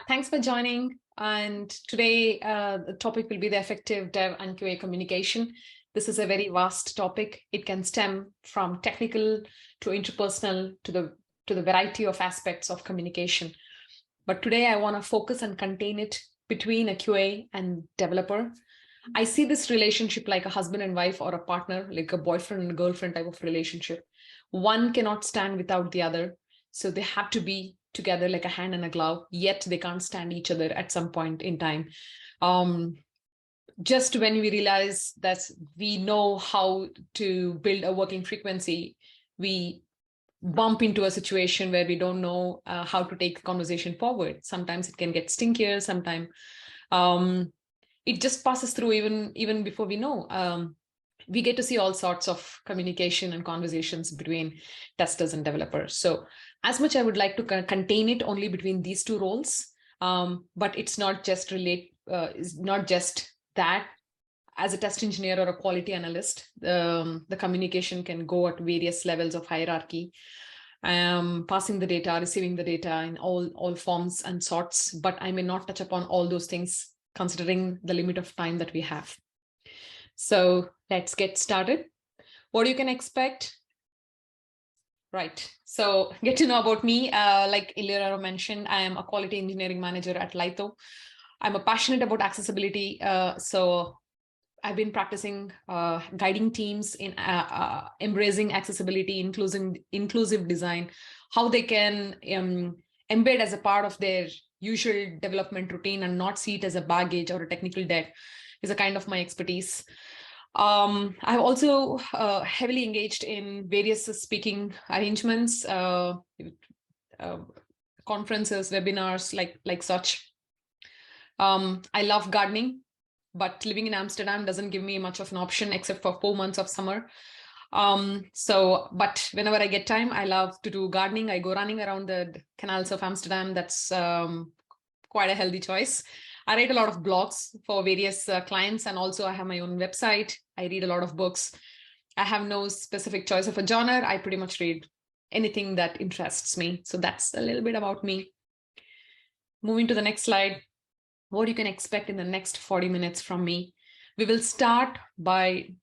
Thanks for joining. And today, the topic will be the effective dev and QA communication. This is a very vast topic. It can stem from technical to interpersonal to the variety of aspects of communication. But today, I want to focus and contain it between a QA and developer. I see this relationship like a husband and wife or a partner, like a boyfriend and girlfriend type of relationship. One cannot stand without the other. So they have to be together like a hand and a glove, yet they can't stand each other at some point in time. Just when we realize that we know how to build a working frequency, we bump into a situation where we don't know how to take the conversation forward. Sometimes it can get stinkier, sometimes it just passes through even before we know. We get to see all sorts of communication and conversations between testers and developers. So as much I would like to contain it only between these two roles, but it's not just that. As a test engineer or a quality analyst, the communication can go at various levels of hierarchy, passing the data, receiving the data in all forms and sorts, but I may not touch upon all those things considering the limit of time that we have. So let's get started. What you can expect? Right. So get to know about me. Like Ilira mentioned, I am a quality engineering manager at Litho. I'm passionate about accessibility. So I've been practicing guiding teams in embracing accessibility, inclusive design, how they can embed as a part of their usual development routine and not see it as a baggage or a technical debt is a kind of my expertise. I've also heavily engaged in various speaking arrangements, conferences, webinars, like such. I love gardening, but living in Amsterdam doesn't give me much of an option except for 4 months of summer. But whenever I get time, I love to do gardening. I go running around the canals of Amsterdam. That's quite a healthy choice. I write a lot of blogs for various clients, and also I have my own website. I read a lot of books. I have no specific choice of a genre. I pretty much read anything that interests me. So that's a little bit about me. Moving to the next slide. What you can expect in the next 40 minutes from me. We will start by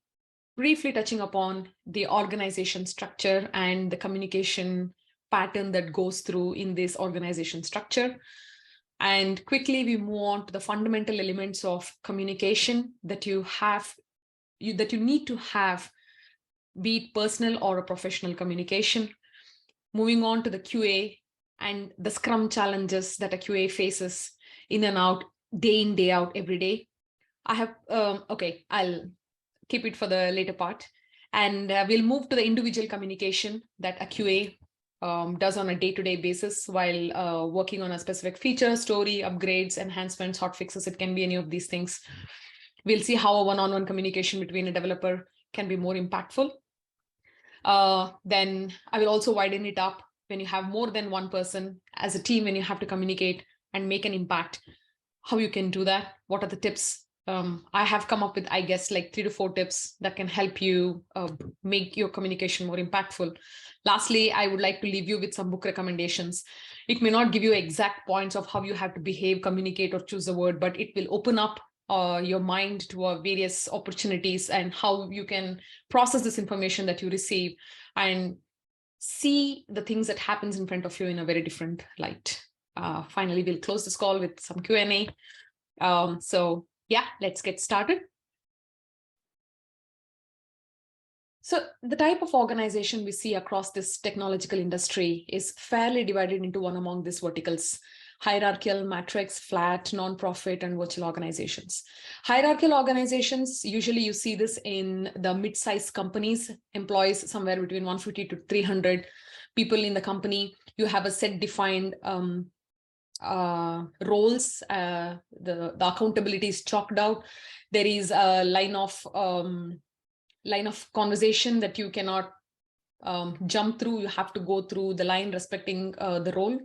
briefly touching upon the organization structure and the communication pattern that goes through in this organization structure. And quickly we move on to the fundamental elements of communication that you need to have, be it personal or a professional communication. Moving on to the QA and the Scrum challenges that a QA faces in and out, day in, day out, every day. I have, I'll keep it for the later part. And we'll move to the individual communication that a QA does on a day-to-day basis while working on a specific feature, story, upgrades, enhancements, hotfixes. It can be any of these things. We'll see how a one-on-one communication between a developer can be more impactful. Then I will also widen it up when you have more than one person as a team, when you have to communicate and make an impact, how you can do that. What are the tips? I have come up with, I guess, like 3 to 4 tips that can help you make your communication more impactful. Lastly, I would like to leave you with some book recommendations. It may not give you exact points of how you have to behave, communicate, or choose a word, but it will open up your mind to various opportunities and how you can process this information that you receive and see the things that happens in front of you in a very different light. Finally, we'll close this call with some Q&A. So yeah, let's get started. So the type of organization we see across this technological industry is fairly divided into one among these verticals: hierarchical, matrix, flat, non-profit, and virtual organizations. Hierarchical organizations, usually you see this in the mid-sized companies, employs somewhere between 150 to 300 people in the company. You have a set defined roles, the accountability is chalked out. There is a line of conversation that you cannot jump through. You have to go through the line respecting the role.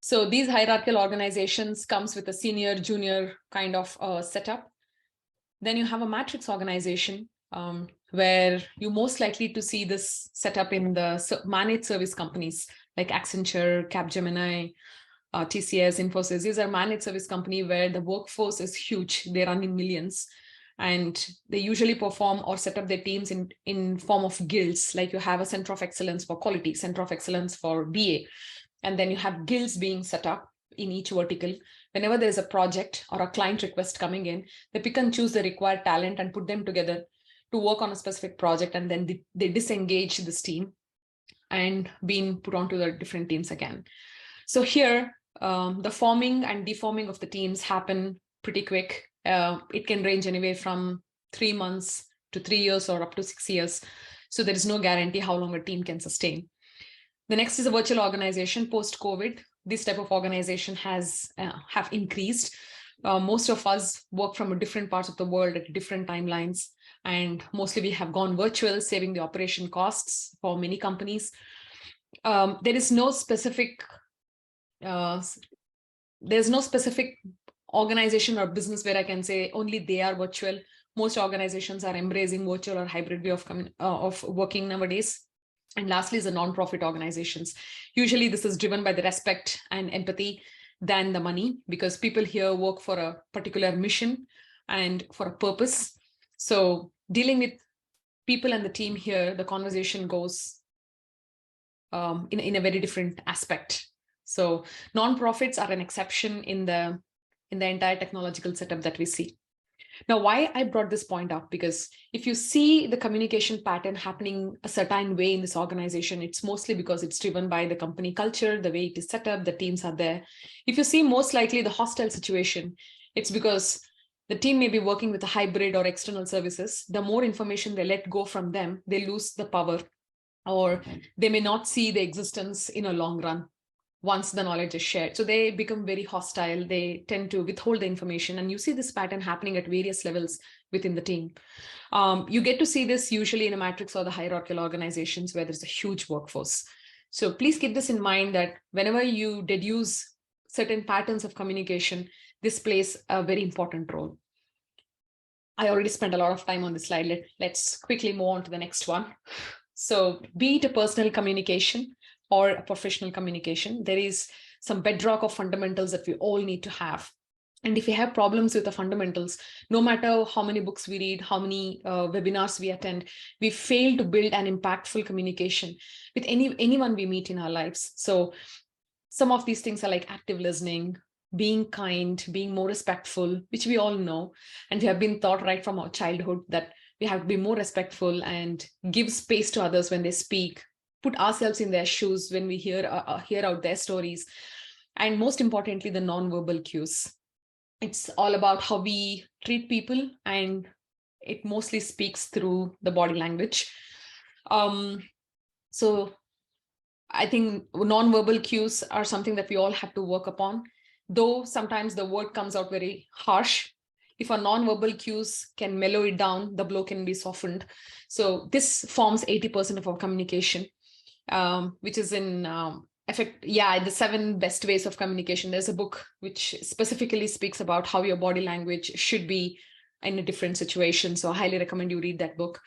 So these hierarchical organizations comes with a senior, junior kind of setup. Then you have a matrix organization where you most likely to see this setup in the managed service companies like Accenture, Capgemini, TCS, Infosys. These are managed service company where the workforce is huge. They run in millions. And they usually perform or set up their teams in form of guilds. Like you have a center of excellence for quality, center of excellence for BA. And then you have guilds being set up in each vertical. Whenever there's a project or a client request coming in, they pick and choose the required talent and put them together to work on a specific project. And then they disengage this team and being put onto the different teams again. So here, the forming and deforming of the teams happen pretty quick. It can range anywhere from 3 months to 3 years or up to 6 years. So there is no guarantee how long a team can sustain. The next is a virtual organization post-COVID. This type of organization have increased. Most of us work from different parts of the world at different timelines. And mostly we have gone virtual, saving the operation costs for many companies. There is no specific there's no specific organization or business where I can say only they are virtual. Most organizations are embracing virtual or hybrid way of working nowadays. And lastly is the non-profit organizations. Usually this is driven by the respect and empathy than the money, because people here work for a particular mission and for a purpose. So dealing with people and the team here, the conversation goes in a very different aspect. So non-profits are an exception in the entire technological setup that we see. Now, why I brought this point up, because if you see the communication pattern happening a certain way in this organization, it's mostly because it's driven by the company culture, the way it is set up, the teams are there. If you see most likely the hostile situation, it's because the team may be working with a hybrid or external services. The more information they let go from them, they lose the power, or they may not see the existence in a long run once the knowledge is shared. So they become very hostile. They tend to withhold the information. And you see this pattern happening at various levels within the team. You get to see this usually in a matrix or the hierarchical organizations where there's a huge workforce. So please keep this in mind that whenever you deduce certain patterns of communication, this plays a very important role. I already spent a lot of time on this slide. Let's quickly move on to the next one. So be it a personal communication or a professional communication, there is some bedrock of fundamentals that we all need to have. And if we have problems with the fundamentals, no matter how many books we read, how many webinars we attend, we fail to build an impactful communication with anyone we meet in our lives. So some of these things are like active listening, being kind, being more respectful, which we all know. And we have been taught right from our childhood that we have to be more respectful and give space to others when they speak, put ourselves in their shoes when we hear out their stories. And most importantly, the non-verbal cues. It's all about how we treat people, and it mostly speaks through the body language. So I think non-verbal cues are something that we all have to work upon, though sometimes the word comes out very harsh. If a non-verbal cues can mellow it down, the blow can be softened. So this forms 80% of our communication, which is in effect, the 7 best ways of communication. There's a book which specifically speaks about how your body language should be in a different situation. So I highly recommend you read that book.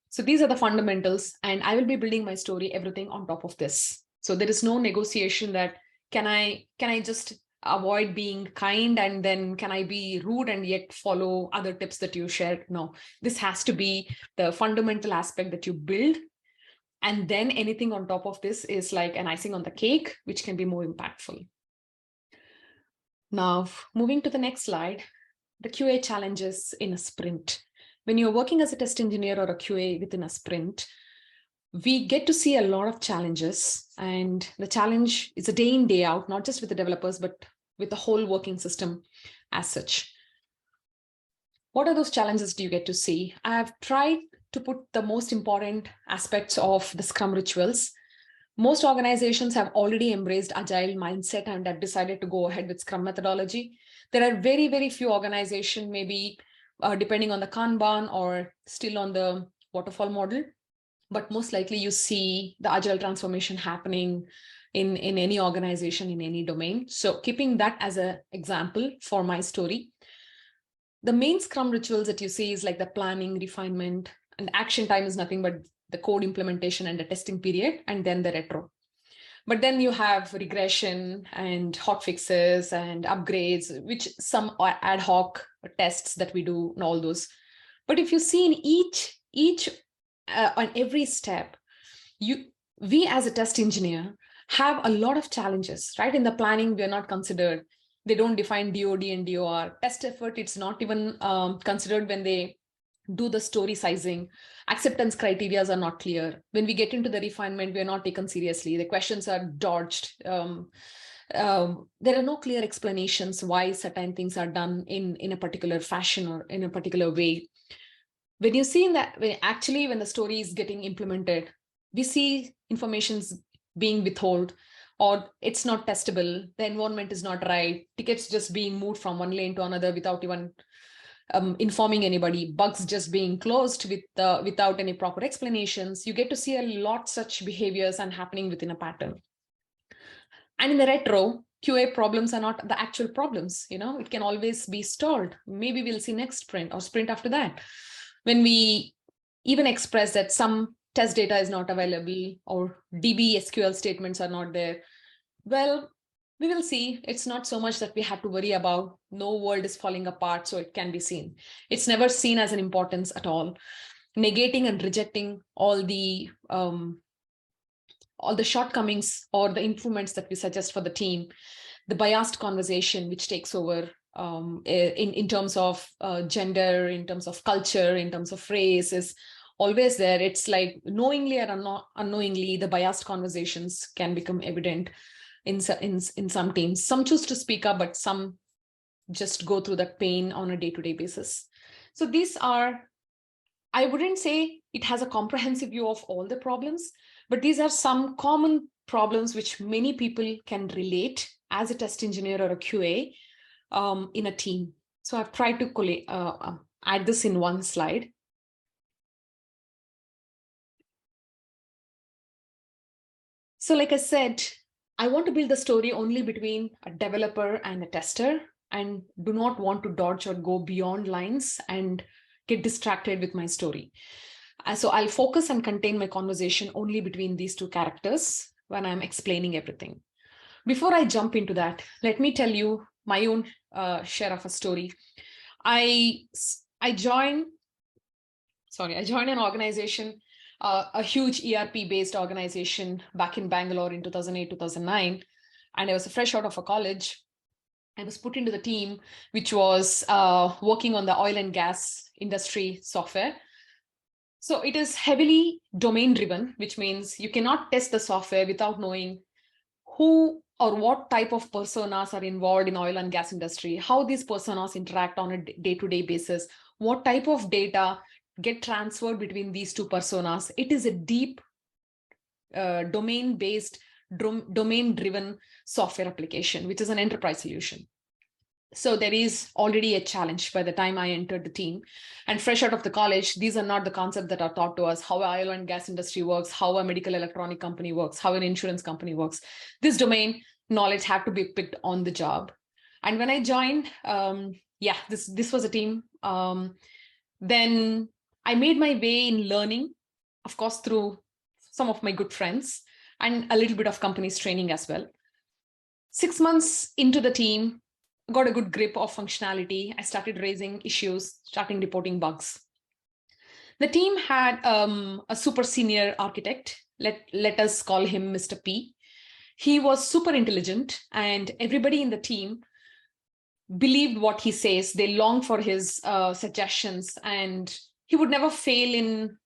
So these are the fundamentals, and I will be building my story, everything on top of this. So there is no negotiation that can I just avoid being kind, and then can I be rude and yet follow other tips that you shared? No, this has to be the fundamental aspect that you build. And then anything on top of this is like an icing on the cake, which can be more impactful. Now, moving to the next slide, the QA challenges in a sprint. When you're working as a test engineer or a QA within a sprint, we get to see a lot of challenges, and the challenge is a day in, day out, not just with the developers, but with the whole working system as such. What are those challenges do you get to see? I have tried to put the most important aspects of the Scrum rituals. Most organizations have already embraced agile mindset and have decided to go ahead with Scrum methodology. There are very, very few organizations, maybe depending on the Kanban or still on the waterfall model. But most likely you see the agile transformation happening in any organization, in any domain. So keeping that as an example for my story, the main Scrum rituals that you see is like the planning, refinement, and action time is nothing but the code implementation and the testing period, and then the retro. But then you have regression and hot fixes and upgrades, which some are ad hoc tests that we do and all those. But if you see in each on every step, we as a test engineer have a lot of challenges, right? In the planning, we are not considered. They don't define DOD and DOR. Test effort, it's not even considered when they do the story sizing. Acceptance criteria are not clear. When we get into the refinement, we are not taken seriously. The questions are dodged. There are no clear explanations why certain things are done in a particular fashion or in a particular way. When you see that, when the story is getting implemented, we see information's being withheld, or it's not testable, the environment is not right, tickets just being moved from one lane to another without even informing anybody, bugs just being closed without any proper explanations. You get to see a lot such behaviors and happening within a pattern. And in the retro, QA problems are not the actual problems. It can always be stalled. Maybe we'll see next sprint or sprint after that. When we even express that some test data is not available or DB SQL statements are not there, well, we will see. It's not so much that we have to worry about. No world is falling apart, so it can be seen. It's never seen as an importance at all. Negating and rejecting all the shortcomings or the improvements that we suggest for the team. The biased conversation which takes over in terms of gender, in terms of culture, in terms of race is always there. It's like knowingly or unknowingly, the biased conversations can become evident in some teams. Some choose to speak up, but some just go through that pain on a day-to-day basis. So these are, I wouldn't say it has a comprehensive view of all the problems, but these are some common problems which many people can relate as a test engineer or a QA in a team. So I've tried to add this in one slide. So like I said, I want to build the story only between a developer and a tester, and do not want to dodge or go beyond lines and get distracted with my story. So I'll focus and contain my conversation only between these two characters when I'm explaining everything. Before I jump into that, let me tell you my own share of a story. I joined an organization, a huge ERP-based organization back in Bangalore in 2008, 2009. And I was fresh out of a college. I was put into the team, which was working on the oil and gas industry software. So it is heavily domain-driven, which means you cannot test the software without knowing who or what type of personas are involved in oil and gas industry, how these personas interact on a day-to-day basis, what type of data get transferred between these two personas. It is a deep domain-based, domain-driven software application, which is an enterprise solution. So there is already a challenge by the time I entered the team. And fresh out of the college, these are not the concepts that are taught to us, how an oil and gas industry works, how a medical electronic company works, how an insurance company works. This domain knowledge had to be picked on the job. And when I joined, this was a team. Then I made my way in learning, of course, through some of my good friends and a little bit of company's training as well. 6 months into the team, got a good grip of functionality. I started raising issues, starting reporting bugs. The team had a super senior architect. Let us call him Mr. P. He was super intelligent, and everybody in the team believed what he says. They longed for his suggestions, and he would never fail in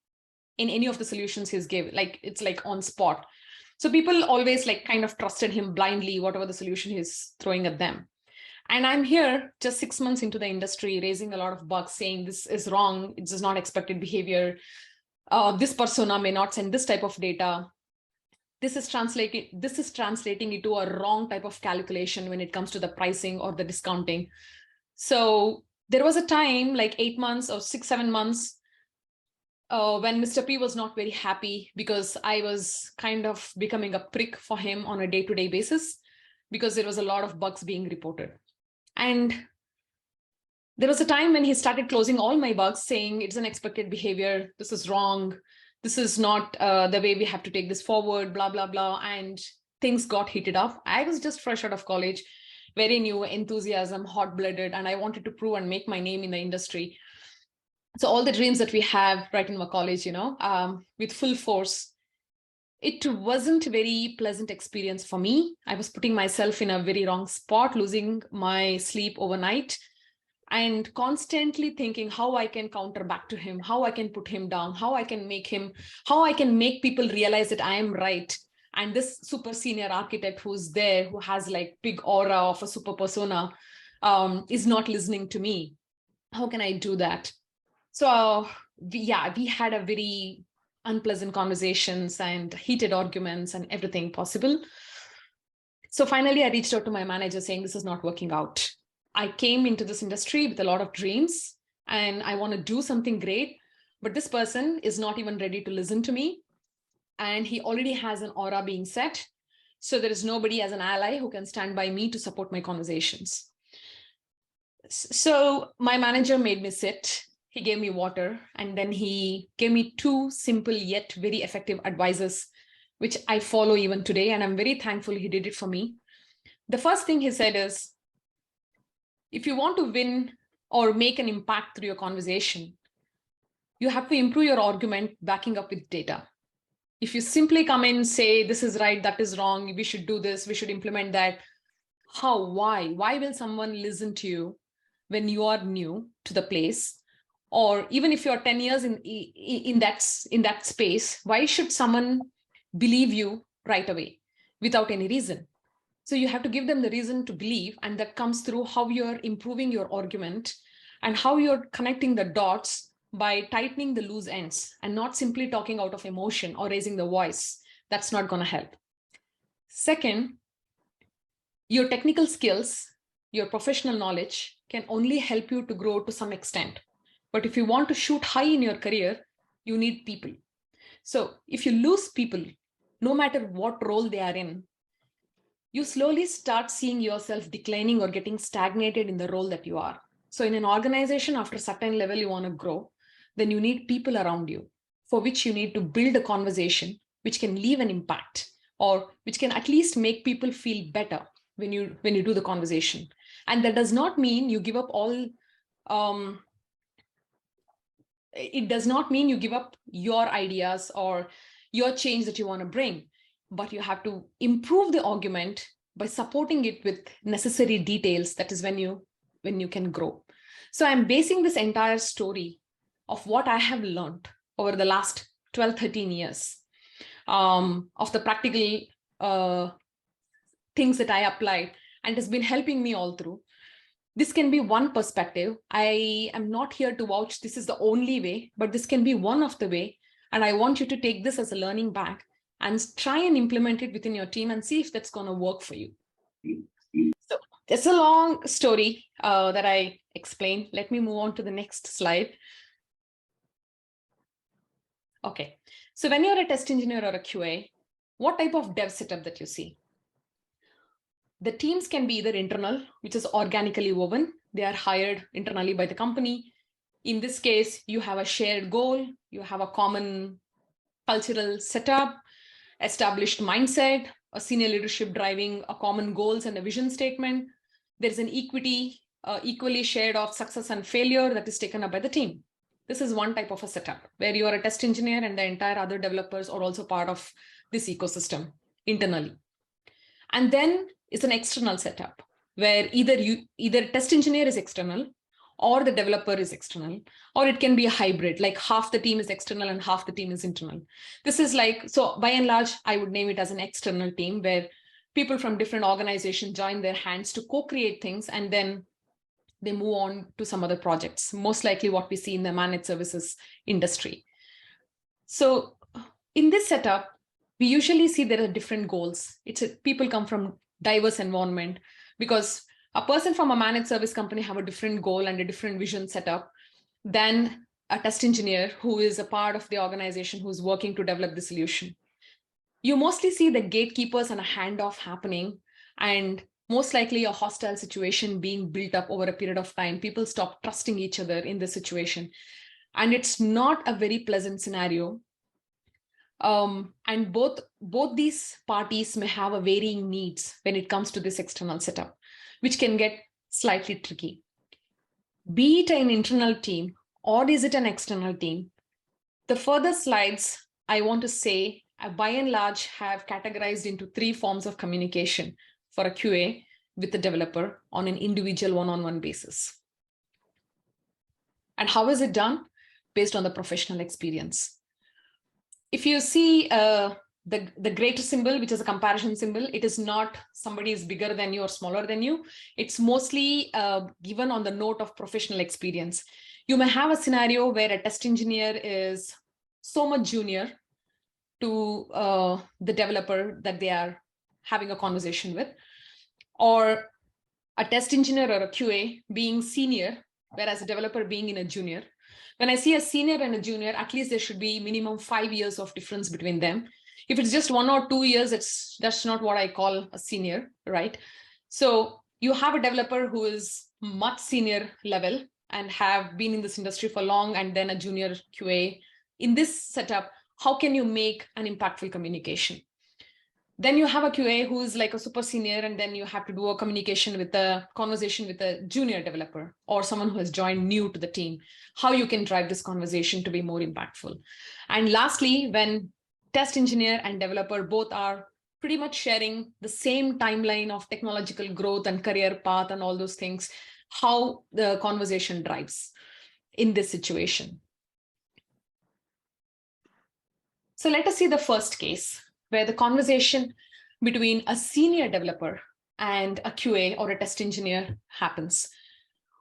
any of the solutions he's gave. Like, it's like on spot. So people always like kind of trusted him blindly, whatever the solution he's throwing at them. And I'm here just 6 months into the industry, raising a lot of bugs, saying this is wrong. This is not expected behavior. This persona may not send this type of data. This is translating into a wrong type of calculation when it comes to the pricing or the discounting. So there was a time like 8 months or 6-7 months when Mr. P was not very happy because I was kind of becoming a prick for him on a day-to-day basis because there was a lot of bugs being reported. And there was a time when he started closing all my bugs, saying it's an expected behavior. This is wrong. This is not the way we have to take this forward, blah, blah, blah. And things got heated up. I was just fresh out of college, very new, enthusiasm, hot-blooded, and I wanted to prove and make my name in the industry. So all the dreams that we have right in our college, with full force. It wasn't a very pleasant experience for me. I was putting myself in a very wrong spot, losing my sleep overnight, and constantly thinking how I can counter back to him, how I can put him down, how I can make people realize that I am right. And this super senior architect who's there, who has like big aura of a super persona, is not listening to me. How can I do that? So we had a very unpleasant conversations and heated arguments and everything possible. So finally, I reached out to my manager saying, this is not working out. I came into this industry with a lot of dreams and I want to do something great, but this person is not even ready to listen to me. And he already has an aura being set. So there is nobody as an ally who can stand by me to support my conversations. So my manager made me sit. He gave me water, and then he gave me 2 simple yet very effective advices, which I follow even today. And I'm very thankful he did it for me. The first thing he said is, if you want to win or make an impact through your conversation, you have to improve your argument backing up with data. If you simply come in and say, this is right, that is wrong, we should do this, we should implement that. How, why will someone listen to you when you are new to the place? Or even if you're 10 years in that space, why should someone believe you right away without any reason? So you have to give them the reason to believe, and that comes through how you're improving your argument and how you're connecting the dots by tightening the loose ends and not simply talking out of emotion or raising the voice. That's not going to help. Second, your technical skills, your professional knowledge can only help you to grow to some extent. But if you want to shoot high in your career, you need people. So if you lose people, no matter what role they are in, you slowly start seeing yourself declining or getting stagnated in the role that you are. So in an organization, after a certain level you want to grow, then you need people around you, for which you need to build a conversation which can leave an impact, or which can at least make people feel better when you do the conversation. And that does not mean you give up all it does not mean you give up your ideas or your change that you want to bring, but you have to improve the argument by supporting it with necessary details. That is when you can grow. So I'm basing this entire story of what I have learned over the last 12, 13 years of the practical things that I applied, and has been helping me all through. This can be one perspective. I am not here to vouch this is the only way, but this can be one of the way. And I want you to take this as a learning bag and try and implement it within your team and see if that's going to work for you. So it's a long story that I explained. Let me move on to the next slide. Okay. So when you're a test engineer or a QA, what type of dev setup that you see? The teams can be either internal, which is organically woven. They are hired internally by the company. In this case, you have a shared goal. You have a common cultural setup, established mindset, a senior leadership driving a common goals and a vision statement. There's an equally shared of success and failure that is taken up by the team. This is one type of a setup where you are a test engineer and the entire other developers are also part of this ecosystem internally. And then it's an external setup where either test engineer is external or the developer is external, or it can be a hybrid, like half the team is external and half the team is internal. This is like, so by and large, I would name it as an external team where people from different organizations join their hands to co-create things, and then they move on to some other projects, most likely what we see in the managed services industry. So in this setup, we usually see there are different goals. People come from diverse environment, because a person from a managed service company have a different goal and a different vision setup than a test engineer who is a part of the organization who's working to develop the solution. You mostly see the gatekeepers and a handoff happening, and most likely a hostile situation being built up over a period of time. People stop trusting each other in this situation. And it's not a very pleasant scenario. And both these parties may have a varying needs when it comes to this external setup, which can get slightly tricky. Be it an internal team or is it an external team, the further slides I want to say, by and large, have categorized into 3 forms of communication for a QA with the developer on an individual one-on-one basis. And how is it done? Based on the professional experience. If you see the greater symbol, which is a comparison symbol, it is not somebody is bigger than you or smaller than you. It's mostly given on the note of professional experience. You may have a scenario where a test engineer is so much junior to the developer that they are having a conversation with, or a test engineer or a QA being senior, whereas a developer being in a junior. When I see a senior and a junior, at least there should be minimum 5 years of difference between them. If it's just 1 or 2 years, that's not what I call a senior, right? So you have a developer who is much senior level and have been in this industry for long, and then a junior QA. In this setup, how can you make an impactful communication? Then you have a QA who is like a super senior, and then you have to do a conversation with a junior developer or someone who has joined new to the team, how you can drive this conversation to be more impactful. And lastly, when test engineer and developer both are pretty much sharing the same timeline of technological growth and career path and all those things, how the conversation drives in this situation. So let us see the first case, where the conversation between a senior developer and a QA or a test engineer happens.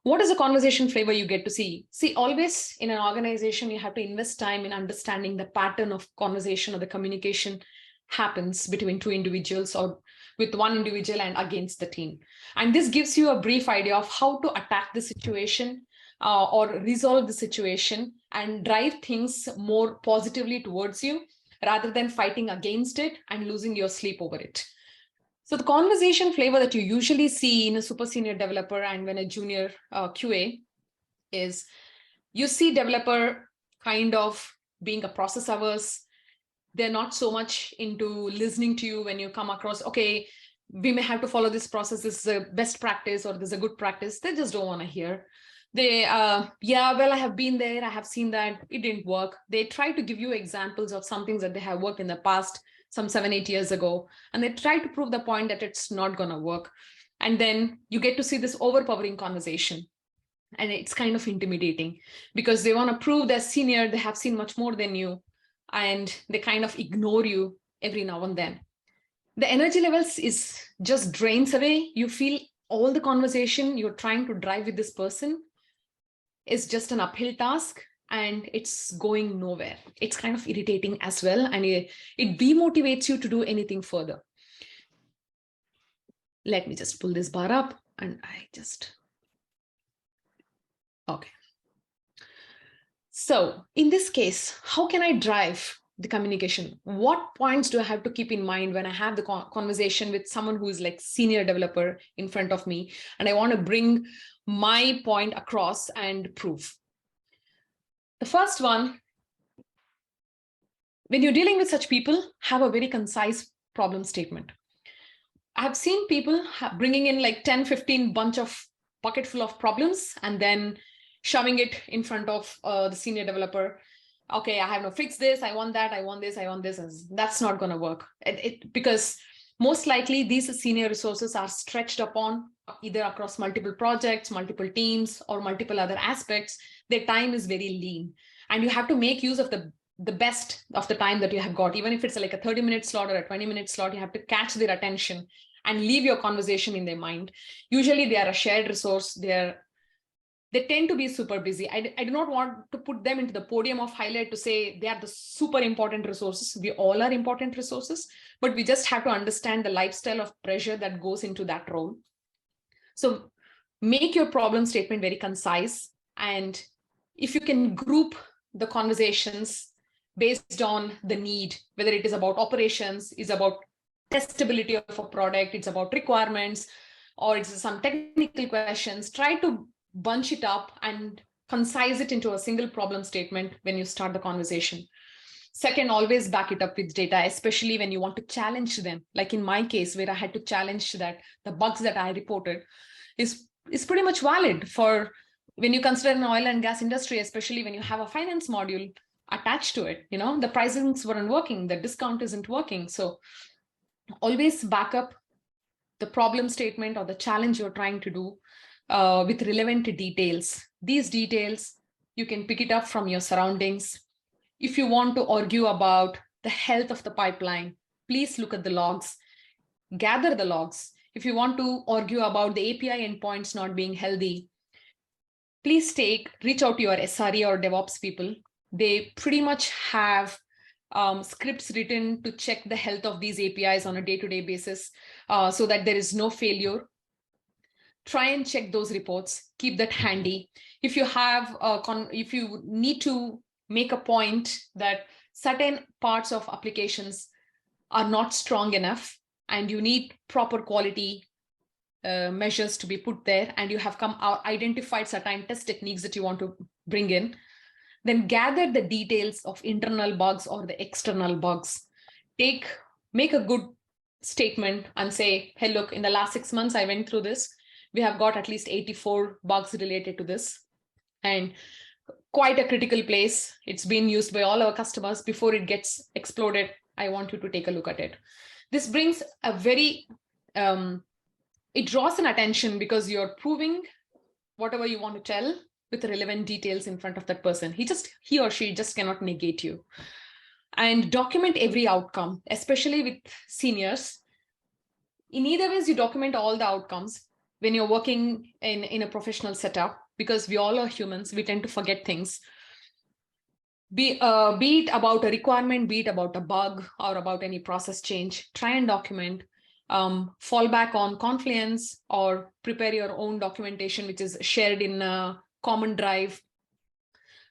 What is the conversation flavor you get to see? See, always in an organization, you have to invest time in understanding the pattern of conversation or the communication happens between 2 individuals or with 1 individual and against the team. And this gives you a brief idea of how to attack the situation or resolve the situation and drive things more positively towards you, rather than fighting against it and losing your sleep over it. So the conversation flavor that you usually see in a super senior developer and when a junior QA is, you see developer kind of being a process averse. They're not so much into listening to you when you come across, okay, we may have to follow this process, this is a best practice or this is a good practice. They just don't want to hear. They, yeah, well, I have been there, I have seen that, it didn't work. They try to give you examples of some things that they have worked in the past, some 7-8 years ago, and they try to prove the point that it's not going to work. And then you get to see this overpowering conversation. And it's kind of intimidating because they want to prove they're senior, they have seen much more than you, and they kind of ignore you every now and then. The energy levels is just drains away. You feel all the conversation you're trying to drive with this person is just an uphill task and it's going nowhere. It's kind of irritating as well, and it demotivates you to do anything further. Let me just pull this bar up and okay. So in this case, how can I drive the communication? What points do I have to keep in mind when I have the conversation with someone who is like senior developer in front of me and I want to bring my point across and prove? The first one, when you're dealing with such people, have a very concise problem statement. I have seen people bringing in like 10, 15 bunch of bucket full of problems and then shoving it in front of the senior developer. Okay, I have no fix this, I want that, I want this, I want this. That's not going to work. Because most likely these senior resources are stretched upon either across multiple projects, multiple teams, or multiple other aspects. Their time is very lean. And you have to make use of the best of the time that you have got. Even if it's like a 30-minute slot or a 20-minute slot, you have to catch their attention and leave your conversation in their mind. Usually they are a shared resource. They tend to be super busy. I do not want to put them into the podium of highlight to say they are the super important resources. We all are important resources, but we just have to understand the lifestyle of pressure that goes into that role. So make your problem statement very concise. And if you can group the conversations based on the need, whether it is about operations, is about testability of a product, it's about requirements, or it's some technical questions, try to bunch it up and concise it into a single problem statement when you start the conversation. Second, always back it up with data, especially when you want to challenge them. Like in my case, where I had to challenge that the bugs that I reported is pretty much valid for when you consider an oil and gas industry, especially when you have a finance module attached to it. The pricings weren't working, the discount isn't working. So always back up the problem statement or the challenge you're trying to do with relevant details. These details, you can pick it up from your surroundings. If you want to argue about the health of the pipeline, please look at the logs, gather the logs. If you want to argue about the API endpoints not being healthy, please reach out to your SRE or DevOps people. They pretty much have scripts written to check the health of these APIs on a day-to-day basis so that there is no failure. Try and check those reports, keep that handy. If you have, if you need to make a point that certain parts of applications are not strong enough and you need proper quality measures to be put there, and you have identified certain test techniques that you want to bring in, then gather the details of internal bugs or the external bugs. Make a good statement and say, hey, look, in the last 6 months, I went through this. We have got at least 84 bugs related to this, and quite a critical place. It's been used by all our customers. Before it gets exploded, I want you to take a look at it. This brings a very, it draws an attention because you're proving whatever you want to tell with relevant details in front of that person. He or she just cannot negate you. And document every outcome, especially with seniors. In either ways, you document all the outcomes when you're working in a professional setup, because we all are humans, we tend to forget things. Be it about a requirement, be it about a bug or about any process change, try and document. Fall back on Confluence or prepare your own documentation, which is shared in a common drive,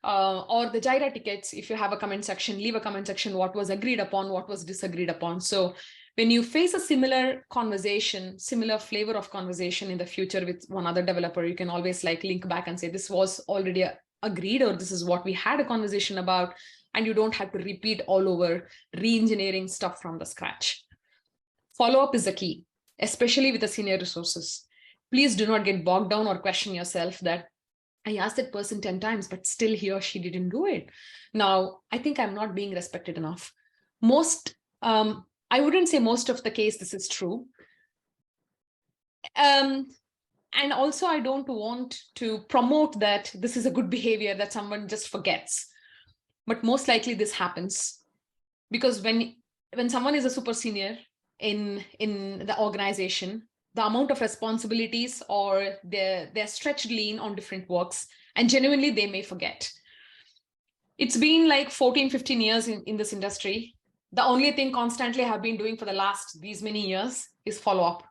or the Jira tickets. If you have a comment section, leave a comment section, what was agreed upon, what was disagreed upon. So when you face a similar conversation, similar flavor of conversation in the future with one other developer, you can always link back and say, this was already agreed, or this is what we had a conversation about, and you don't have to repeat all over re-engineering stuff from the scratch. Follow-up is the key, especially with the senior resources. Please do not get bogged down or question yourself that I asked that person 10 times, but still he or she didn't do it. Now, I think I'm not being respected enough. I wouldn't say most of the case this is true. And also, I don't want to promote that this is a good behavior that someone just forgets. But most likely this happens because when someone is a super senior in the organization, the amount of responsibilities or they're stretched lean on different works, and genuinely they may forget. It's been like 14, 15 years in this industry. The only thing constantly I have been doing for the last these many years is follow up.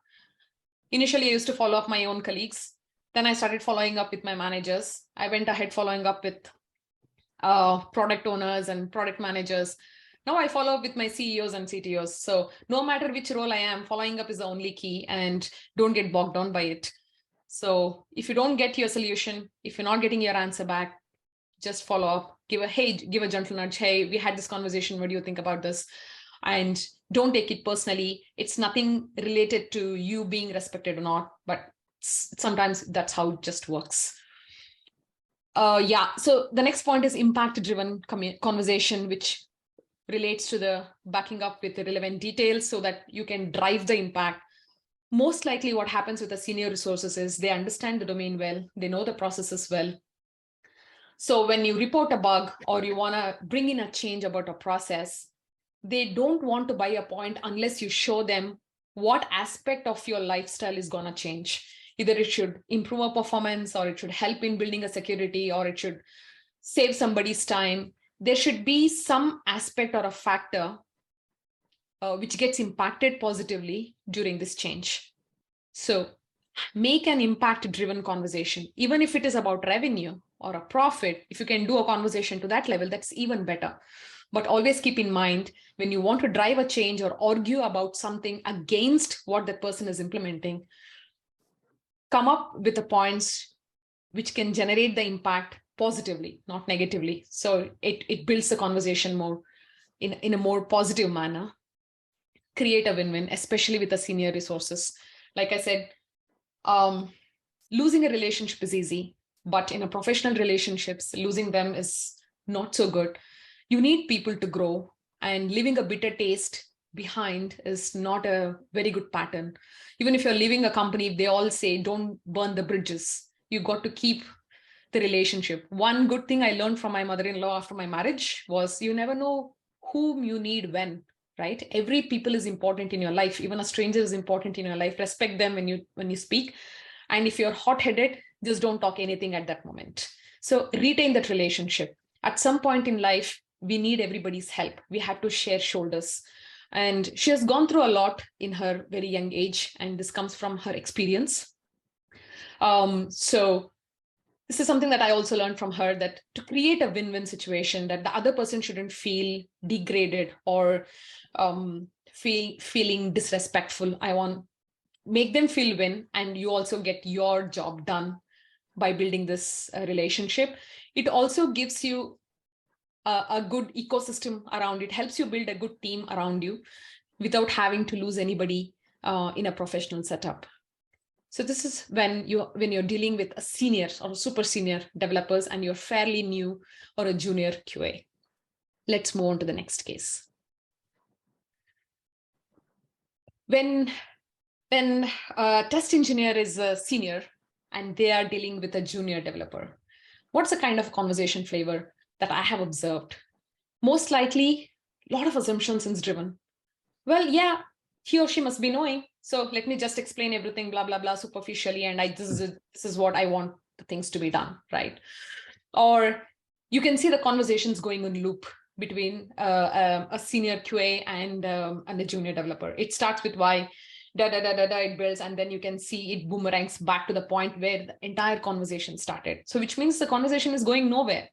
Initially, I used to follow up my own colleagues. Then I started following up with my managers. I went ahead following up with product owners and product managers. Now I follow up with my CEOs and CTOs. So no matter which role I am, following up is the only key, and don't get bogged down by it. So if you don't get your solution, if you're not getting your answer back, just follow up, give a gentle nudge. Hey, we had this conversation. What do you think about this? And don't take it personally. It's nothing related to you being respected or not, but sometimes that's how it just works. So the next point is impact-driven conversation, which relates to the backing up with the relevant details so that you can drive the impact. Most likely what happens with the senior resources is they understand the domain well, they know the processes well. So when you report a bug or you want to bring in a change about a process, they don't want to buy a point unless you show them what aspect of your lifestyle is going to change. Either it should improve a performance, or it should help in building a security, or it should save somebody's time. There should be some aspect or a factor which gets impacted positively during this change. So make an impact-driven conversation. Even if it is about revenue or a profit, if you can do a conversation to that level, that's even better. But always keep in mind, when you want to drive a change or argue about something against what that person is implementing, come up with the points which can generate the impact positively, not negatively. So it builds the conversation more. in a more positive manner, create a win-win, especially with the senior resources. Like I said, losing a relationship is easy, but in a professional relationships, losing them is not so good. You need people to grow, and leaving a bitter taste behind is not a very good pattern. Even if you're leaving a company, they all say, don't burn the bridges. You got to keep the relationship. One good thing I learned from my mother-in-law after my marriage was you never know whom you need when, right? Every people is important in your life. Even a stranger is important in your life. Respect them when you speak. And if you're hot-headed, just don't talk anything at that moment. So retain that relationship. At some point in life, we need everybody's help. We have to share shoulders. And she has gone through a lot in her very young age, and this comes from her experience. So this is something that I also learned from her, that to create a win-win situation, that the other person shouldn't feel degraded or feeling disrespectful. I want make them feel win, and you also get your job done by building this relationship. It also gives you a good ecosystem around it, helps you build a good team around you without having to lose anybody in a professional setup. So this is when you're dealing with a senior or super senior developers and you're fairly new or a junior QA. Let's move on to the next case. When a test engineer is a senior and they are dealing with a junior developer, what's the kind of conversation flavor that I have observed? Most likely, a lot of assumptions is driven. Well, yeah, he or she must be knowing. So let me just explain everything, blah, blah, blah, superficially. And this is what I want the things to be done, right? Or you can see the conversations going on loop between a senior QA and a junior developer. It starts with why, it builds, and then you can see it boomerangs back to the point where the entire conversation started. So which means the conversation is going nowhere.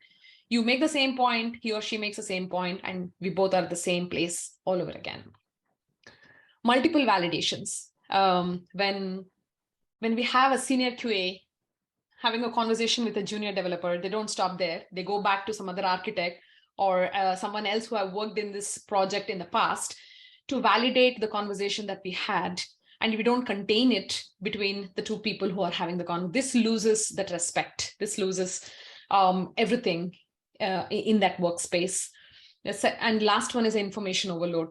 You make the same point, he or she makes the same point, and we both are at the same place all over again. Multiple validations. When we have a senior QA having a conversation with a junior developer, they don't stop there. They go back to some other architect or someone else who have worked in this project in the past to validate the conversation that we had. And we don't contain it between the two people who are having the conversation. This loses that respect. This loses everything in that workspace. And last one is information overload.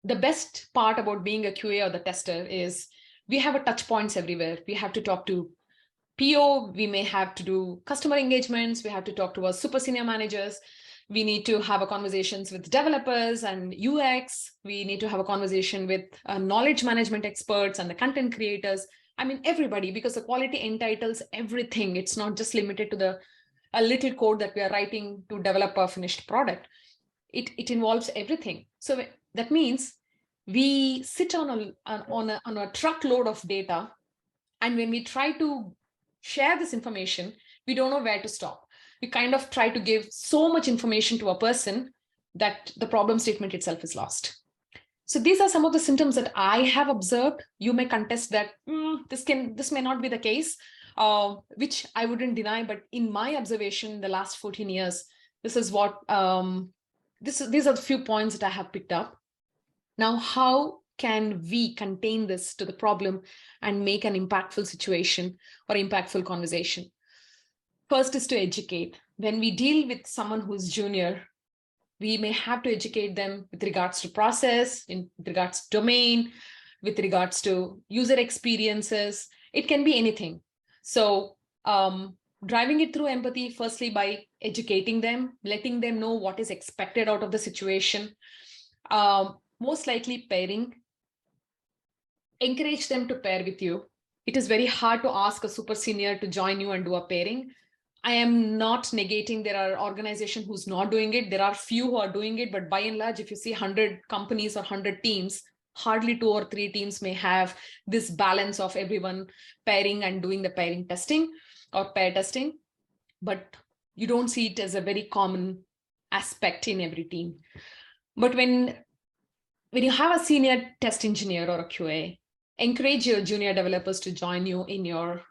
The best part about being a QA or the tester is we have a touch points everywhere. We have to talk to PO, we may have to do customer engagements, we have to talk to our super senior managers, we need to have a conversations with developers and UX, we need to have a conversation with knowledge management experts and the content creators. I mean, everybody, because the quality entitles everything. It's not just limited to a little code that we are writing to develop a finished product. It involves everything. So that means we sit on a truckload of data, and when we try to share this information, we don't know where to stop. We kind of try to give so much information to a person that the problem statement itself is lost. So these are some of the symptoms that I have observed. You may contest that this may not be the case, which I wouldn't deny, but in my observation, the last 14 years, this is what these are the few points that I have picked up. Now, how can we contain this to the problem and make an impactful situation or impactful conversation? First is to educate. When we deal with someone who's junior, we may have to educate them with regards to process, with regards to domain, with regards to user experiences. It can be anything. So driving it through empathy, firstly by educating them, letting them know what is expected out of the situation. Most likely pairing. Encourage them to pair with you. It is very hard to ask a super senior to join you and do a pairing. I am not negating there are organizations who's not doing it. There are few who are doing it, but by and large, if you see 100 companies or 100 teams, hardly 2 or 3 teams may have this balance of everyone pairing and doing the pairing testing or pair testing, but you don't see it as a very common aspect in every team. But when you have a senior test engineer or a QA, encourage your junior developers to join you in your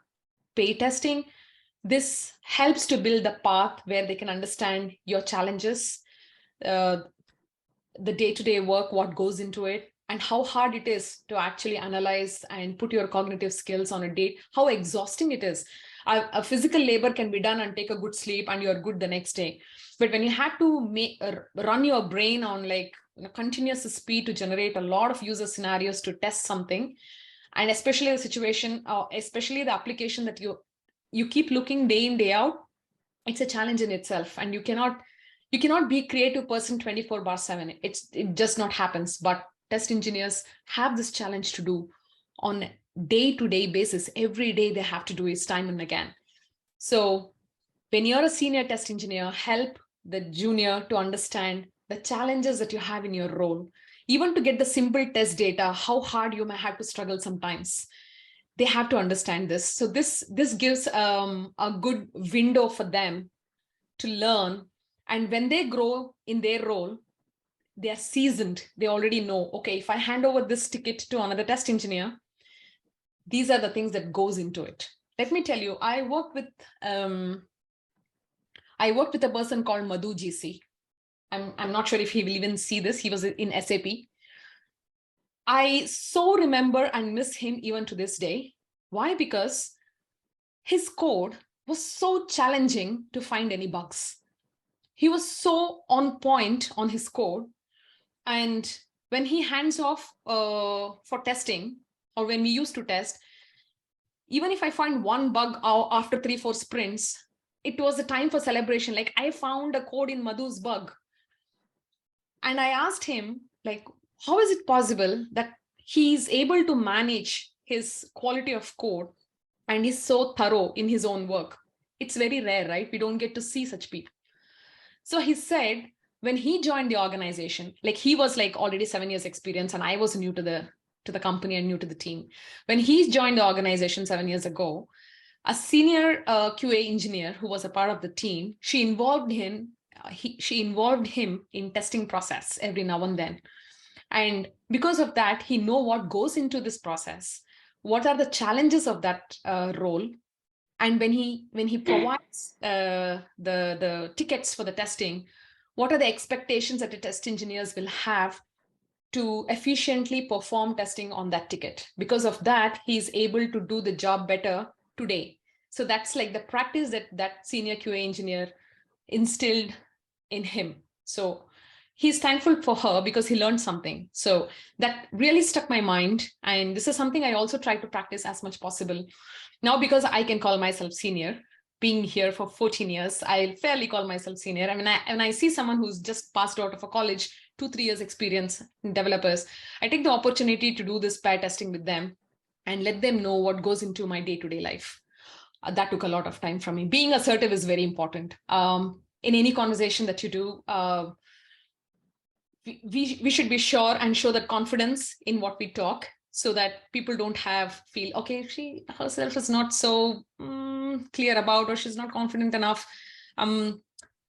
pair testing. This helps to build the path where they can understand your challenges, the day-to-day work, what goes into it, and how hard it is to actually analyze and put your cognitive skills on a date, how exhausting it is. A physical labor can be done and take a good sleep and you're good the next day. But when you have to run your brain on like continuous speed to generate a lot of user scenarios to test something, and especially the situation, especially the application that you keep looking day in, day out, it's a challenge in itself. And you cannot be a creative person 24/7. It just not happens. But test engineers have this challenge to do on a day-to-day basis. Every day they have to do it time and again. So when you're a senior test engineer, help the junior to understand the challenges that you have in your role. Even to get the simple test data, how hard you may have to struggle sometimes. They have to understand this. So this gives a good window for them to learn. And when they grow in their role, they are seasoned. They already know, okay, if I hand over this ticket to another test engineer, these are the things that goes into it. Let me tell you, I worked with a person called Madhu GC. I'm not sure if he will even see this. He was in SAP. I so remember and miss him even to this day. Why? Because his code was so challenging to find any bugs. He was so on point on his code. And when he hands off for testing, or when we used to test, even if I find one bug after 3-4 sprints, it was a time for celebration. Like, I found a code in Madhu's bug. And I asked him, like, how is it possible that he's able to manage his quality of code and he's so thorough in his own work? It's very rare, right? We don't get to see such people. So he said, when he joined the organization, like he was like already 7 years experience and I was new to the company and new to the team. When he joined the organization 7 years ago, a senior QA engineer who was a part of the team, she involved him in testing process every now and then. And because of that, he know what goes into this process, what are the challenges of that role. And when he provides the tickets for the testing, what are the expectations that the test engineers will have to efficiently perform testing on that ticket? Because of that, he's able to do the job better today. So that's like the practice that senior QA engineer instilled in him. So he's thankful for her because he learned something. So that really stuck my mind. And this is something I also try to practice as much possible. Now, because I can call myself senior, being here for 14 years, I fairly call myself senior. I mean, when I see someone who's just passed out of a college, 2-3 years experience in developers, I take the opportunity to do this pair testing with them and let them know what goes into my day-to-day life. That took a lot of time from me. Being assertive is very important. In any conversation that you do, we should be sure and show that confidence in what we talk, so that people don't feel, okay, she herself is not so clear about, or she's not confident enough.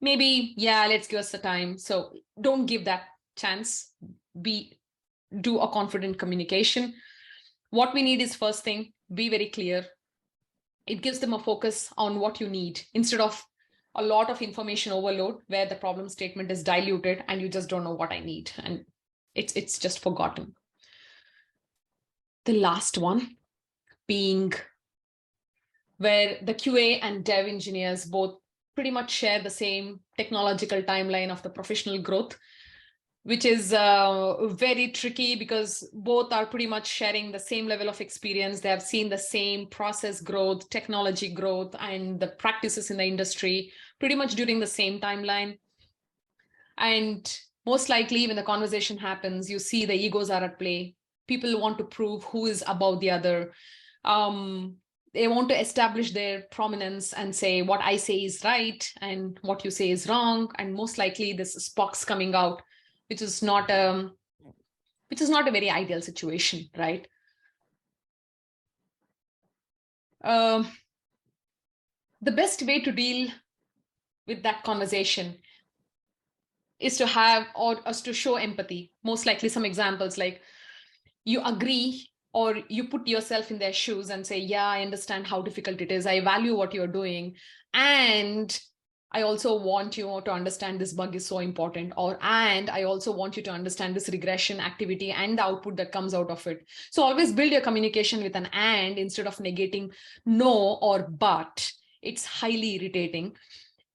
Maybe, yeah, let's give us the time. So don't give that chance. Do a confident communication. What we need is, first thing, be very clear. It gives them a focus on what you need instead of a lot of information overload where the problem statement is diluted and you just don't know what I need and it's just forgotten. The last one being where the QA and dev engineers both pretty much share the same technological timeline of the professional growth, which is very tricky because both are pretty much sharing the same level of experience. They have seen the same process growth, technology growth, and the practices in the industry pretty much during the same timeline. And most likely when the conversation happens, you see the egos are at play. People want to prove who is above the other. They want to establish their prominence and say what I say is right and what you say is wrong. And most likely this sparks coming out, which is not a very ideal situation, right? The best way to deal with that conversation is to have, or us to show empathy. Most likely some examples like you agree or you put yourself in their shoes and say, yeah, I understand how difficult it is. I value what you're doing. And I also want you to understand this bug is so important, and I also want you to understand this regression activity and the output that comes out of it. So always build your communication with an and instead of negating no or but. It's highly irritating.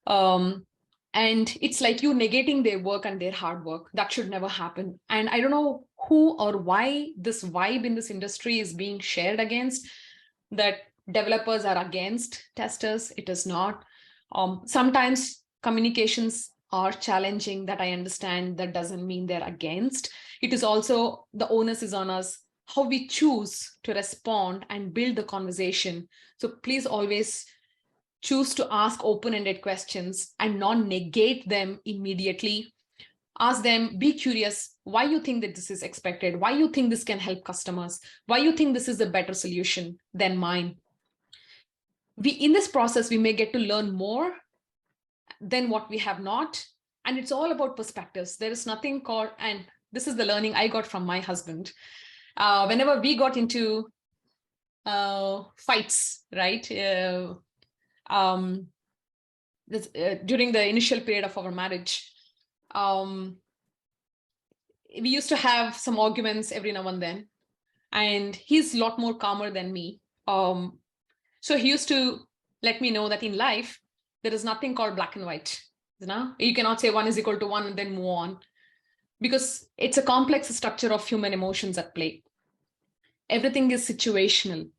And it's like you negating their work and their hard work. That should never happen. And I don't know who or why this vibe in this industry is being shared against, that developers are against testers. It is not. Sometimes communications are challenging, that I understand. That doesn't mean they're against. It is also, the onus is on us how we choose to respond and build the conversation. So please always choose to ask open-ended questions and not negate them immediately. Ask them, be curious, why you think that this is expected, why you think this can help customers, why you think this is a better solution than mine. In this process, we may get to learn more than what we have not. And it's all about perspectives. There is nothing called, and this is the learning I got from my husband. Whenever we got into fights, right? During the initial period of our marriage, we used to have some arguments every now and then, and he's a lot more calmer than me. So he used to let me know that in life, there is nothing called black and white. You cannot say 1 is equal to 1 and then move on, because it's a complex structure of human emotions at play. Everything is situational.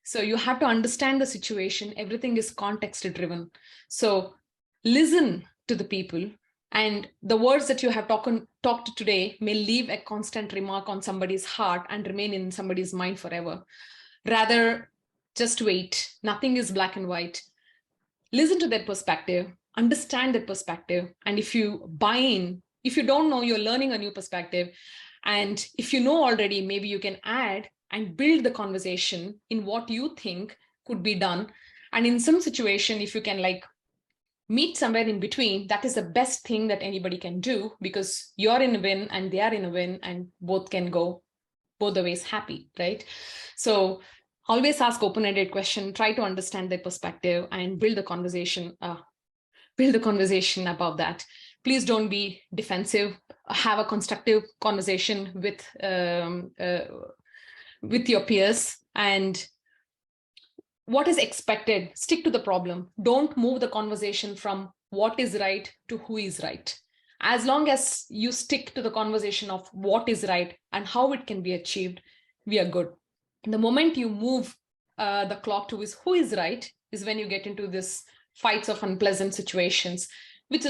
So you have to understand the situation. Everything is context driven. So listen to the people, and the words that you have talked today may leave a constant remark on somebody's heart and remain in somebody's mind forever. Rather, just wait. Nothing is black and white. Listen to their perspective, understand their perspective. And if you buy in, if you don't know, you're learning a new perspective. And if you know already, maybe you can add and build the conversation in what you think could be done. And in some situation, if you can meet somewhere in between, that is the best thing that anybody can do, because you're in a win and they are in a win, and both can go both the ways happy, right? So always ask open-ended question, try to understand their perspective and build the conversation about that. Please don't be defensive. Have a constructive conversation with your peers, and what is expected, stick to the problem. Don't move the conversation from what is right to who is right. As long as you stick to the conversation of what is right and how it can be achieved, we are good. And the moment you move the clock to who is right is when you get into this fights of unpleasant situations, which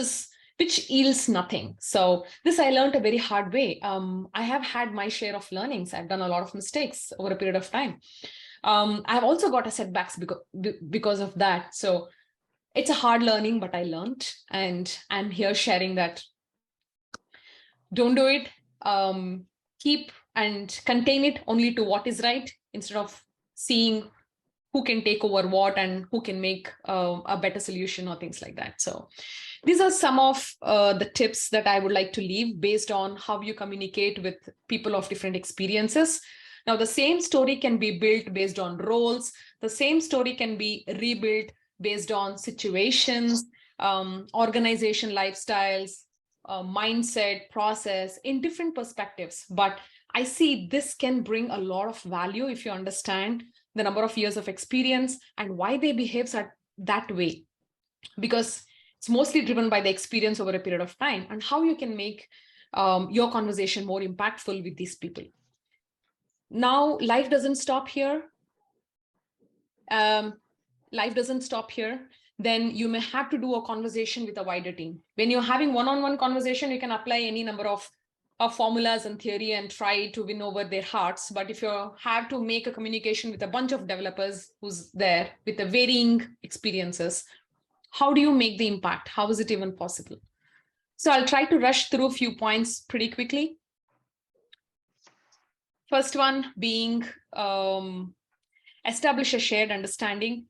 yields nothing. So this I learned a very hard way. I have had my share of learnings. I've done a lot of mistakes over a period of time. I've also got a setbacks because of that. So it's a hard learning, but I learned, and I'm here sharing that. Don't do it. Keep and contain it only to what is right, instead of seeing who can take over what and who can make a better solution or things like that. So these are some of the tips that I would like to leave based on how you communicate with people of different experiences. Now, the same story can be built based on roles. The same story can be rebuilt based on situations, organization lifestyles, mindset, process, in different perspectives. But I see this can bring a lot of value if you understand the number of years of experience and why they behave that way. Because it's mostly driven by the experience over a period of time and how you can make your conversation more impactful with these people. Now, life doesn't stop here. Life doesn't stop here. Then you may have to do a conversation with a wider team. When you're having one-on-one conversation, you can apply any number of formulas and theory and try to win over their hearts. But if you have to make a communication with a bunch of developers who's there with the varying experiences, how do you make the impact? How is it even possible? So I'll try to rush through a few points pretty quickly. First one being establish a shared understanding.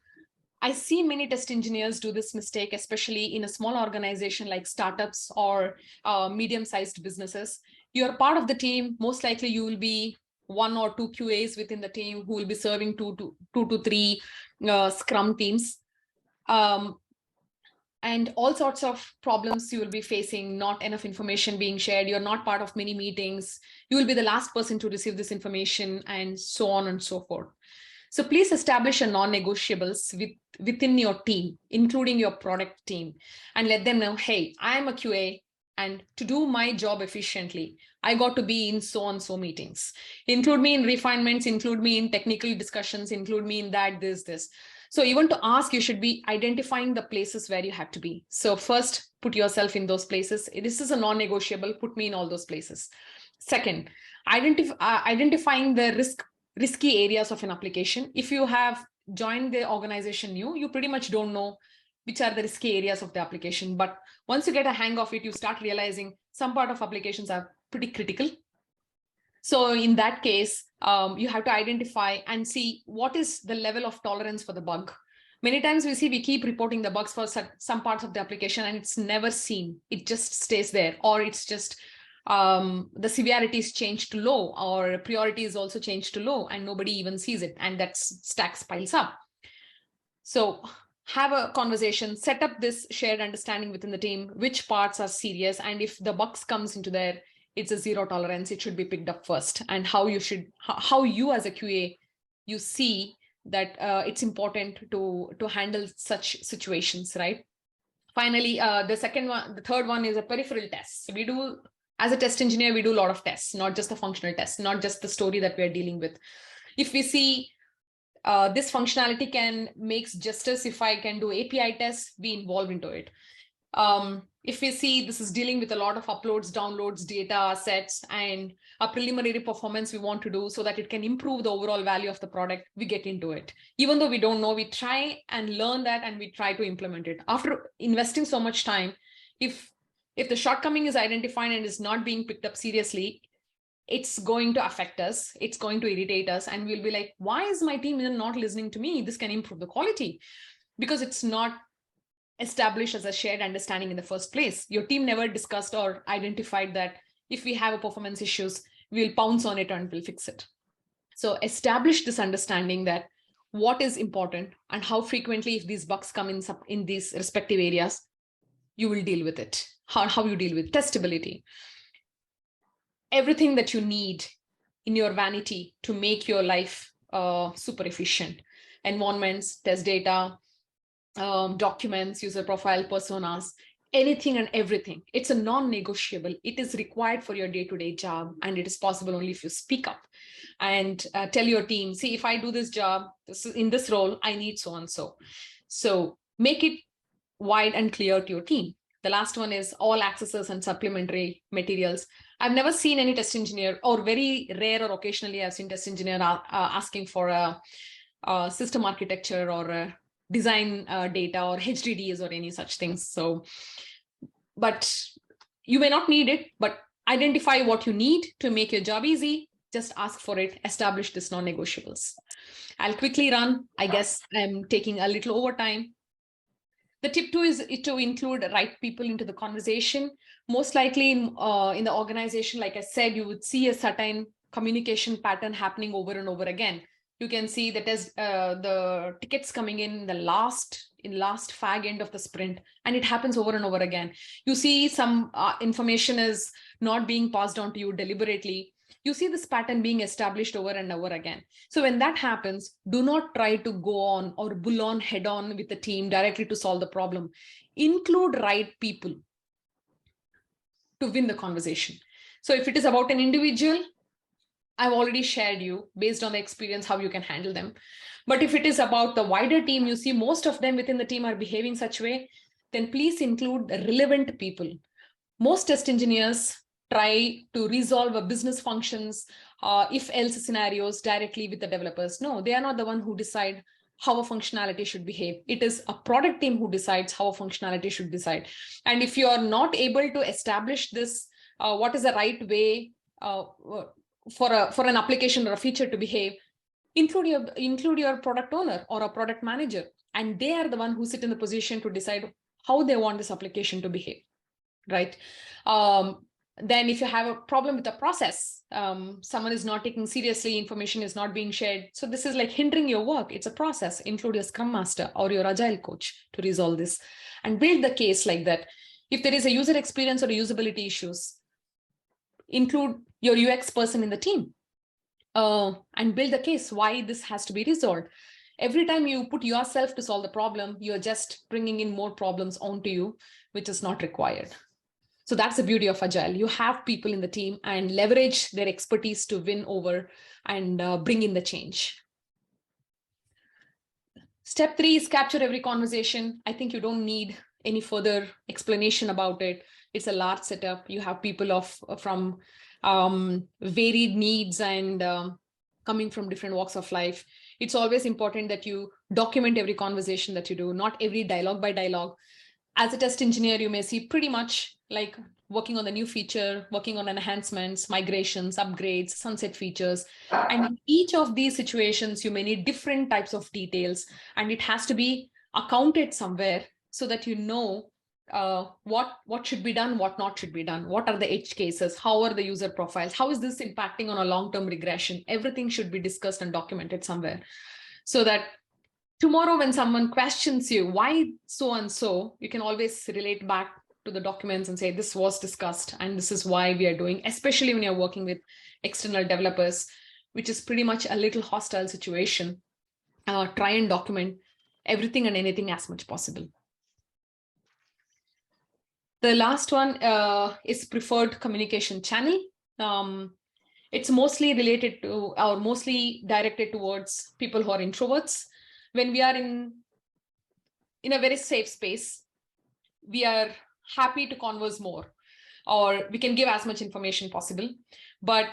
I see many test engineers do this mistake, especially in a small organization like startups or medium-sized businesses. You're part of the team. Most likely you will be 1 or 2 QAs within the team who will be serving 2 to 3 Scrum teams. and all sorts of problems you will be facing, not enough information being shared, you're not part of many meetings, you will be the last person to receive this information, and so on and so forth. So please establish a non-negotiables within your team, including your product team, and let them know, hey, I'm a QA, and to do my job efficiently, I got to be in so and so meetings. Include me in refinements, include me in technical discussions, include me in that, this. So even to ask, you should be identifying the places where you have to be. So first, put yourself in those places. This is a non-negotiable, put me in all those places. Second, identifying the risky areas of an application. If you have joined the organization new, you pretty much don't know which are the risky areas of the application. But once you get a hang of it, you start realizing some part of applications are pretty critical. So in that case, you have to identify and see what is the level of tolerance for the bug. Many times we keep reporting the bugs for some parts of the application and it's never seen. It just stays there, or it's just the severity is changed to low, or priority is also changed to low, and nobody even sees it, and that stacks piles up. So have a conversation, set up this shared understanding within the team, which parts are serious, and if the bugs comes into there, it's a zero tolerance, it should be picked up first, and how you as a QA, you see that it's important to handle such situations, right? Finally, the third one is a peripheral test. We do, as a test engineer, we do a lot of tests, not just the functional tests, not just the story that we're dealing with. If we see this functionality can makes justice, if I can do API tests, we involve into it. If we see this is dealing with a lot of uploads, downloads, data sets, and a preliminary performance we want to do so that it can improve the overall value of the product, we get into it. Even though we don't know, we try and learn that, and we try to implement it. After investing so much time, if the shortcoming is identified and is not being picked up seriously, it's going to affect us, it's going to irritate us, and we'll be like, why is my team not listening to me? This can improve the quality, because it's not established as a shared understanding in the first place. Your team never discussed or identified that if we have a performance issues, we'll pounce on it and we'll fix it. So establish this understanding that what is important and how frequently, if these bugs come in these respective areas, you will deal with it. How you deal with testability. Everything that you need in your vanity to make your life super efficient. Environments, test data, documents, user profile, personas, anything and everything. It's a non-negotiable. It is required for your day-to-day job, and it is possible only if you speak up and tell your team, see, if I do this job, in this role, I need so and so. So make it wide and clear to your team. The last one is all accesses and supplementary materials. I've never seen any test engineer, or very rare or occasionally I've seen test engineer asking for a system architecture or a design data or HDDs or any such things. So, but you may not need it, but identify what you need to make your job easy. Just ask for it, establish this non-negotiables. I'll quickly run. I guess I'm taking a little overtime. The tip 2 is to include right people into the conversation. Most likely in the organization, like I said, you would see a certain communication pattern happening over and over again. You can see that as the tickets coming in the last fag end of the sprint, and it happens over and over again. You see some information is not being passed on to you deliberately. You see this pattern being established over and over again. So when that happens, do not try to go on or bull on head on with the team directly to solve the problem. Include right people to win the conversation. So if it is about an individual, I've already shared you based on the experience how you can handle them. But if it is about the wider team, you see most of them within the team are behaving such way, then please include the relevant people. Most test engineers try to resolve a business functions, if else scenarios directly with the developers. No, they are not the one who decide how a functionality should behave. It is a product team who decides how a functionality should decide. And if you are not able to establish this, what is the right way for an application or a feature to behave, include your product owner or a product manager, and they are the one who sit in the position to decide how they want this application to behave, right? Then if you have a problem with the process, someone is not taking seriously, information is not being shared. So this is like hindering your work. It's a process. Include your Scrum Master or your Agile coach to resolve this and build the case like that. If there is a user experience or usability issues, include your UX person in the team and build the case why this has to be resolved. Every time you put yourself to solve the problem, you're just bringing in more problems onto you, which is not required. So that's the beauty of Agile. You have people in the team and leverage their expertise to win over and bring in the change. Step 3 is capture every conversation. I think you don't need any further explanation about it. It's a large setup. You have people from varied needs and coming from different walks of life. It's always important that you document every conversation that you do, not every dialogue by dialogue. As a test engineer, you may see pretty much like working on the new feature, working on enhancements, migrations, upgrades, sunset features. And in each of these situations, you may need different types of details, and it has to be accounted somewhere so that you know what should be done, what not should be done, what are the edge cases, how are the user profiles, how is this impacting on a long-term regression. Everything should be discussed and documented somewhere so that tomorrow when someone questions you, why so and so, you can always relate back to the documents and say, this was discussed and this is why we are doing, especially when you're working with external developers, which is pretty much a little hostile situation. Try and document everything and anything as much possible. The last one is preferred communication channel. It's mostly related to or mostly directed towards people who are introverts. When we are in a very safe space, we are happy to converse more, or we can give as much information possible. But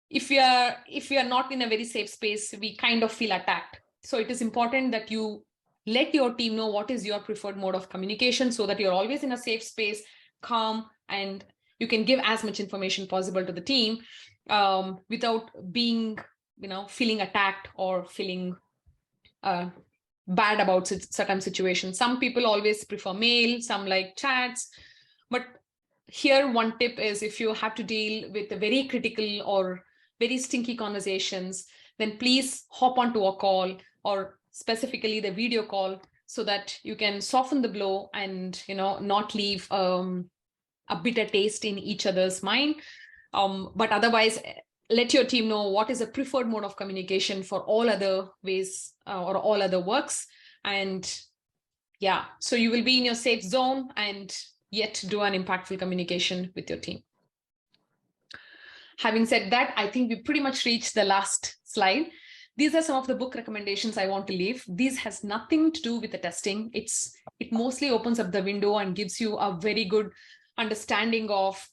if we are not in a very safe space, we kind of feel attacked. So it is important that you let your team know what is your preferred mode of communication so that you're always in a safe space, calm, and you can give as much information possible to the team without being, feeling attacked or feeling bad about certain situations. Some people always prefer mail, some like chats. But here one tip is, if you have to deal with a very critical or very stinky conversations, then please hop onto a call, or specifically the video call, so that you can soften the blow and not leave a bitter taste in each other's mind. But otherwise, let your team know what is a preferred mode of communication for all other ways or all other works. And yeah, so you will be in your safe zone and yet do an impactful communication with your team. Having said that, I think we pretty much reached the last slide. These are some of the book recommendations I want to leave. These has nothing to do with the testing. It mostly opens up the window and gives you a very good understanding of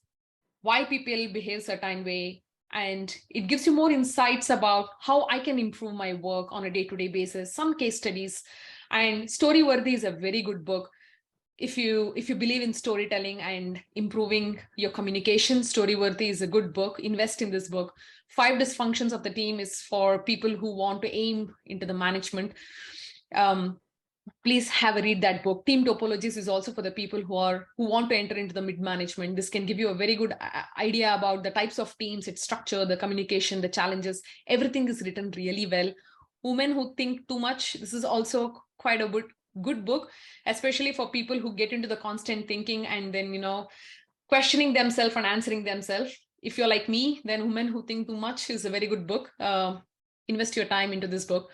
why people behave certain way. And it gives you more insights about how I can improve my work on a day-to-day basis, some case studies. And Storyworthy is a very good book. If you believe in storytelling and improving your communication, Storyworthy is a good book. Invest in this book. 5 Dysfunctions of the Team is for people who want to aim into the management. Please have a read that book. Team Topologies is also for the people who want to enter into the mid-management. This can give you a very good idea about the types of teams, its structure, the communication, the challenges. Everything is written really well. Women Who Think Too Much. This is also quite a good book, especially for people who get into the constant thinking and then, questioning themselves and answering themselves. If you're like me, then Women Who Think Too Much is a very good book. Invest your time into this book.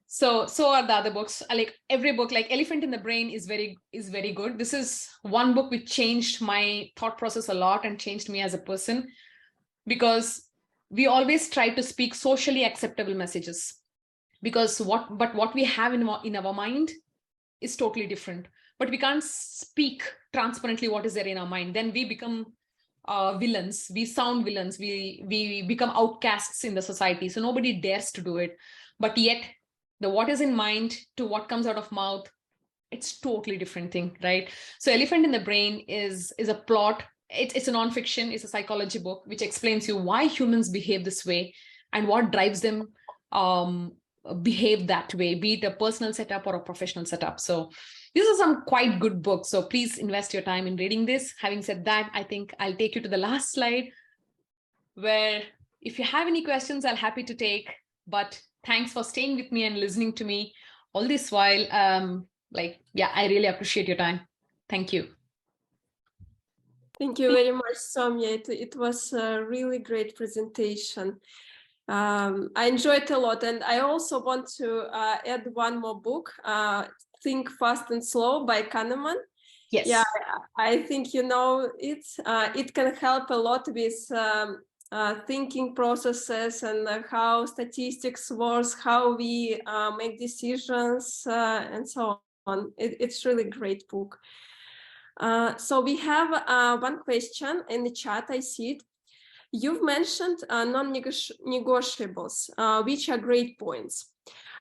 So are the other books. Like every book, like Elephant in the Brain is very good. This is one book which changed my thought process a lot and changed me as a person, because we always try to speak socially acceptable messages, because what we have in our mind is totally different, but we can't speak transparently what is there in our mind. Then we become villains. We sound villains. We become outcasts in the society. So nobody dares to do it. But yet the what is in mind to what comes out of mouth, it's totally different thing, right? So Elephant in the Brain is a plot. It's a nonfiction. It's a psychology book which explains you why humans behave this way and what drives them behave that way, be it a personal setup or a professional setup. So these are some quite good books. So please invest your time in reading this. Having said that, I think I'll take you to the last slide, where if you have any questions, I'll happy to take. But thanks for staying with me and listening to me all this while. I really appreciate your time. Thank you. Thank you very much, Sowmya. It was a really great presentation. I enjoyed a lot, and I also want to add one more book, Think Fast and Slow by Kahneman. Yes. Yeah, I think it can help a lot with thinking processes and how statistics works, how we make decisions, and so on. It's really great book. So we have one question in the chat. I see it. You've mentioned non-negotiables, which are great points.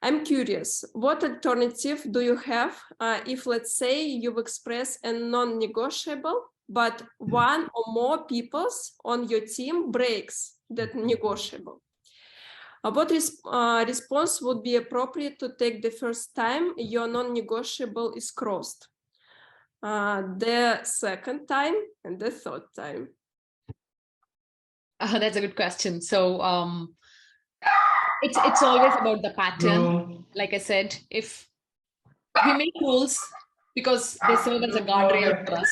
I'm curious, what alternative do you have if, let's say, you express a non-negotiable, but one or more people on your team breaks that negotiable? What response would be appropriate to take the first time your non-negotiable is crossed? The second time and the third time? That's a good question. So it's always about the pattern. Like I said, if we make rules because they serve as a guardrail for us,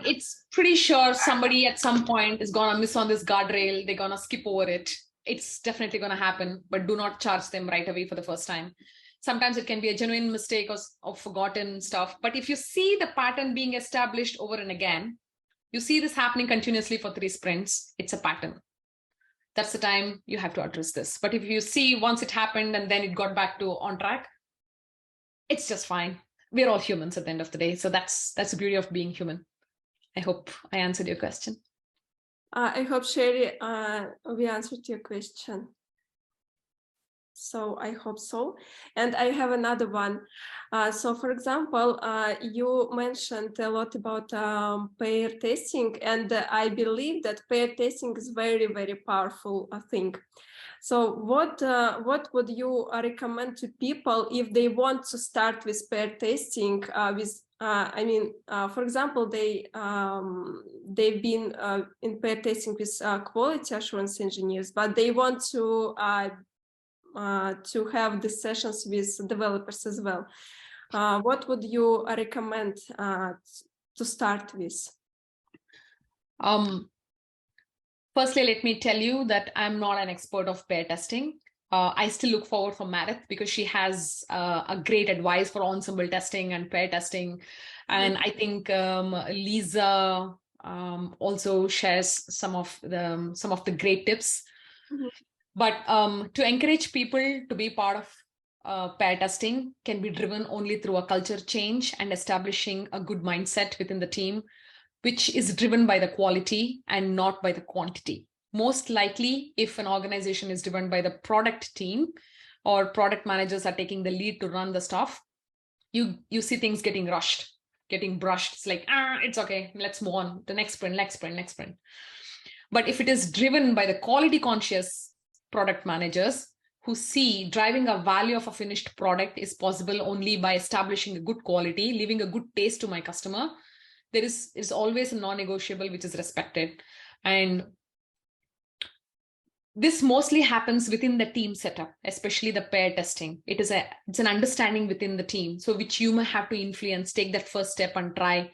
it's pretty sure somebody at some point is gonna miss on this guardrail. They're gonna skip over it. It's definitely gonna happen, but do not charge them right away for the first time. Sometimes it can be a genuine mistake or forgotten stuff. But if you see the pattern being established over and again, you see this happening continuously for 3 sprints, it's a pattern. That's the time you have to address this. But if you see once it happened and then it got back to on track, it's just fine. We're all humans at the end of the day. So that's the beauty of being human. I hope I answered your question. I hope, Sherry, we answered your question. So I hope so. And I have another one. So for example, you mentioned a lot about pair testing, and I believe that pair testing is very, very powerful thing. So what would you recommend to people if they want to start with pair testing? For example, they've been in pair testing with quality assurance engineers, but they want to have the sessions with developers as well. What would you recommend to start with? Firstly, let me tell you that I'm not an expert of pair testing. I still look forward for Meredith because she has a great advice for ensemble testing and pair testing. And I think Lisa also shares some of the great tips. But to encourage people to be part of pair testing can be driven only through a culture change and establishing a good mindset within the team, which is driven by the quality and not by the quantity. Most likely, if an organization is driven by the product team or product managers are taking the lead to run the stuff, you see things getting rushed, getting brushed. It's like, it's okay, let's move on, the next sprint, next sprint, next sprint. But if it is driven by the quality conscious product managers who see driving a value of a finished product is possible only by establishing a good quality, leaving a good taste to my customer, there is always a non-negotiable which is respected. And this mostly happens within the team setup, especially the pair testing. It's an understanding within the team, so which you may have to influence, take that first step and try.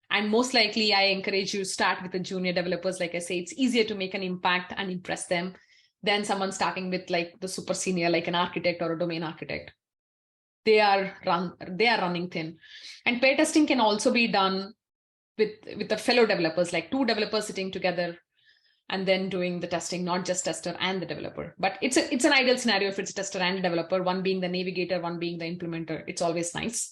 And most likely, I encourage you to start with the junior developers. Like I say, it's easier to make an impact and impress them than someone starting with like the super senior, like an architect or a domain architect. They are running thin. And pair testing can also be done with the fellow developers, like 2 developers sitting together and then doing the testing, not just tester and the developer. But it's an ideal scenario if it's a tester and a developer, one being the navigator, one being the implementer. It's always nice.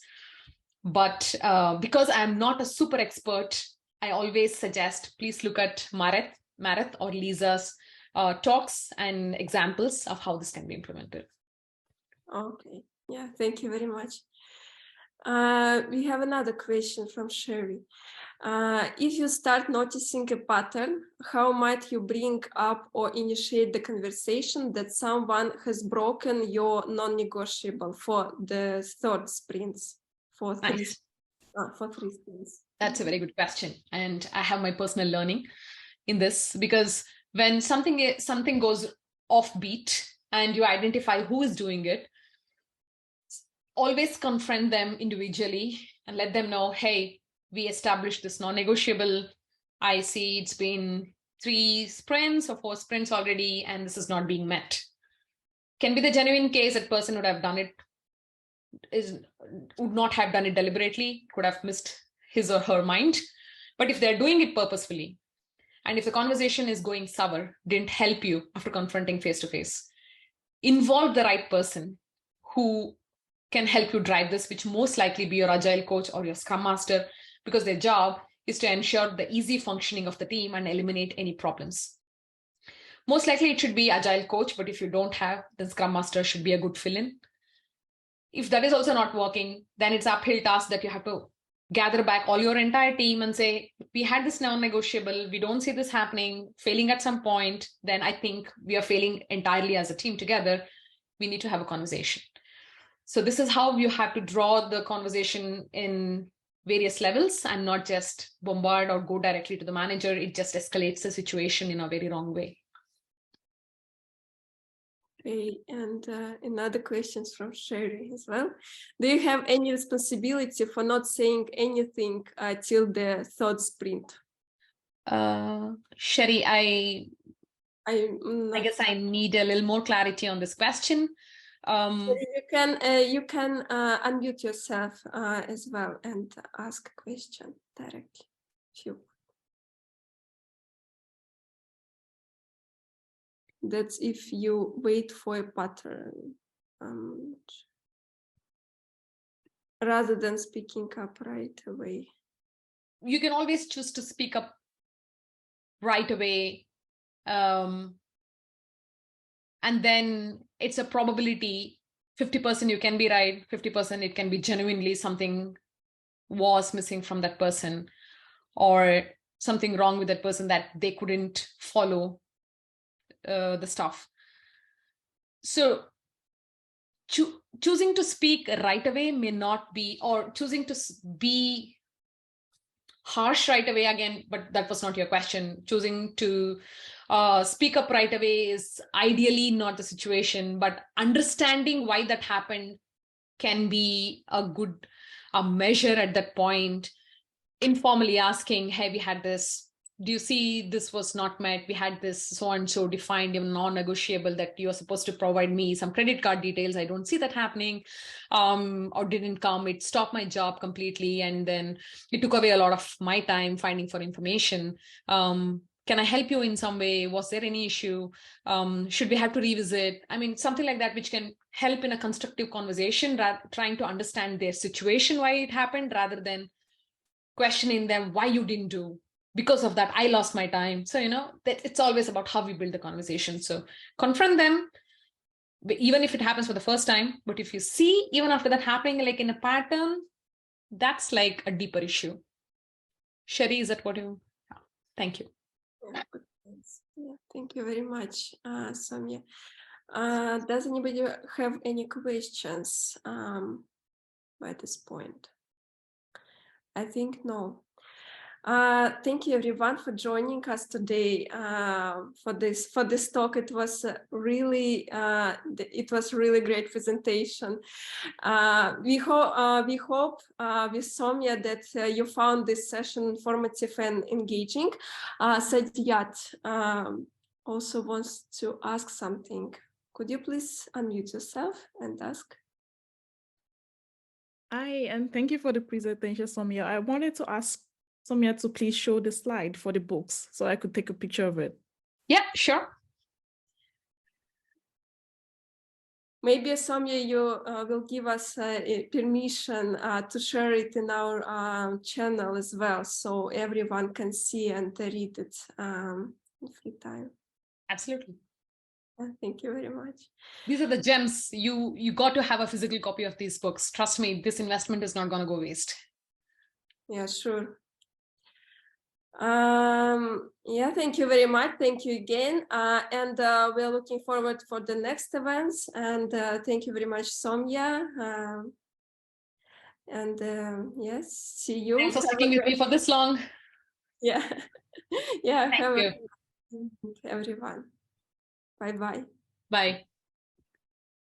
But because I'm not a super expert, I always suggest please look at Meredith or Lisa's talks and examples of how this can be implemented. Okay, yeah, thank you very much. We have another question from Sherry. If you start noticing a pattern, how might you bring up or initiate the conversation that someone has broken your non-negotiable for the third sprints, for three sprints? That's a very good question. And I have my personal learning in this, because when something goes offbeat and you identify who is doing it, always confront them individually and let them know, hey, we established this non-negotiable. I see it's been 3 sprints or 4 sprints already, and this is not being met. Can be the genuine case that person would not have done it deliberately, could have missed his or her mind. But if they're doing it purposefully, and if the conversation is going sour, didn't help you after confronting face to face, involve the right person who can help you drive this, which most likely be your agile coach or your scrum master, because their job is to ensure the easy functioning of the team and eliminate any problems. Most likely it should be agile coach, but if you don't have, then scrum master should be a good fill-in. If that is also not working, then it's uphill task that you have to gather back all your entire team and say, we had this non-negotiable, we don't see this happening, failing at some point, then I think we are failing entirely as a team together. We need to have a conversation. So this is how you have to draw the conversation in various levels and not just bombard or go directly to the manager. It just escalates the situation in a very wrong way. Okay, and another question from Sherry as well. Do you have any responsibility for not saying anything till the third sprint? Sherry, I guess I need a little more clarity on this question. You can unmute yourself as well and ask a question directly. That's if you wait for a pattern rather than speaking up right away. You can always choose to speak up right away. And then it's a probability, 50% you can be right, 50% it can be genuinely something was missing from that person or something wrong with that person that they couldn't follow the stuff. So choosing to speak right away may not be, or choosing to be harsh right away again, but that was not your question. Choosing to speak up right away is ideally not the situation, but understanding why that happened can be a good measure at that point. Informally asking, hey, we had this, do you see this was not met? We had this so and so defined, even non-negotiable, that you're supposed to provide me some credit card details. I don't see that happening, or didn't come. It stopped my job completely. And then it took away a lot of my time finding for information. Can I help you in some way? Was there any issue? Should we have to revisit? I mean, something like that, which can help in a constructive conversation, trying to understand their situation, why it happened, rather than questioning them why you didn't do. Because of that, I lost my time. So, that it's always about how we build the conversation. So confront them, even if it happens for the first time. But if you see, even after that happening, like in a pattern, that's like a deeper issue. Sherry, is that what you? Thank you. Yeah, thank you very much, Sowmya. Does anybody have any questions by this point? I think no. Thank you everyone for joining us today for this talk. It was really great presentation. We hope with Sowmya that you found this session informative and engaging. Sadyat also wants to ask something. Could you please unmute yourself and ask? Hi, and thank you for the presentation, Sowmya. I wanted to ask Sowmya to please show the slide for the books so I could take a picture of it. Yeah, sure. Maybe, Sowmya, you will give us permission to share it in our channel as well, so everyone can see and read it in free time. Absolutely. Thank you very much. These are the gems. You got to have a physical copy of these books. Trust me, this investment is not going to go waste. Yeah, sure. Yeah, thank you very much. Thank you again. And we're looking forward for the next events. And thank you very much, Sowmya. And yes, see you. Thanks for sticking with me for this long. Yeah. Yeah, Thank you. everyone. Bye-bye. Bye.